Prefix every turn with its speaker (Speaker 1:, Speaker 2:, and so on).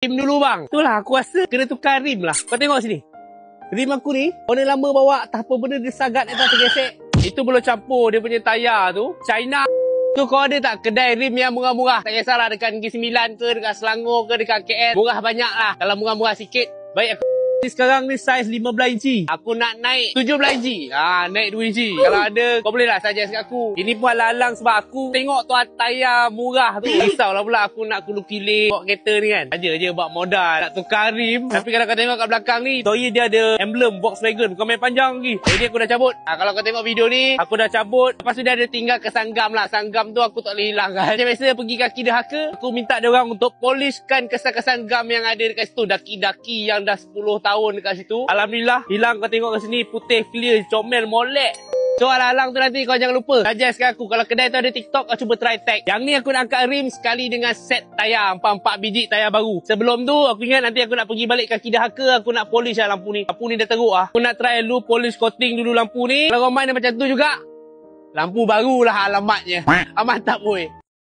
Speaker 1: rim dulu bang. Itulah aku rasa kena tukar rim lah. Kau tengok sini. Rim aku ni, warna lama bawa, tak apa benda dia sagat atas tergesek. Itu belum campur dia punya tayar tu. China. Tu kau ada tak kedai rim yang murah-murah? Tak kisahlah dekat Negeri Sembilan ke, dekat Selangor ke, dekat KL. Murah banyak lah. Kalau murah-murah sikit, baik aku. Sekarang ni saiz 15 inci. Aku nak naik 17 inci. Naik 2 inci. Kalau ada, kau boleh lah suggest kat aku. Ini pun halang sebab aku tengok tu tayar murah tu. Risaulah pula aku nak kulu kilik bawa kereta ni kan. Aja je buat modal nak tukar rim. Tapi kalau kau tengok kat belakang ni, toy dia ada emblem Volkswagen. Bukan main panjang lagi. Jadi aku dah cabut. Kalau kau tengok video ni, aku dah cabut. Lepas tu dia ada tinggal ke Sanggam lah. Sanggam tu aku tak boleh hilang kan. Macam biasa pergi kaki derhaka, aku minta dia orang untuk polishkan kesan-kesan gam yang ada dekat situ. Daki-daki yang dah 10 tahun dekat situ. Alhamdulillah hilang. Kau tengok kat sini putih clear, comel molek. So halang tu nanti kau jangan lupa suggest kat aku. Kalau kedai tu ada TikTok, kau cuba try tag. Yang ni aku nak angkat rim sekali dengan set tayar 4 biji tayar baru. Sebelum tu aku ingat nanti aku nak pergi balik kaki Derhaka. Aku nak polish lah lampu ni. Lampu ni dah teruk lah. Aku nak try dulu polish coating dulu lampu ni. Kalau kau main macam tu juga, lampu baru lah alamatnya. Mantap boy.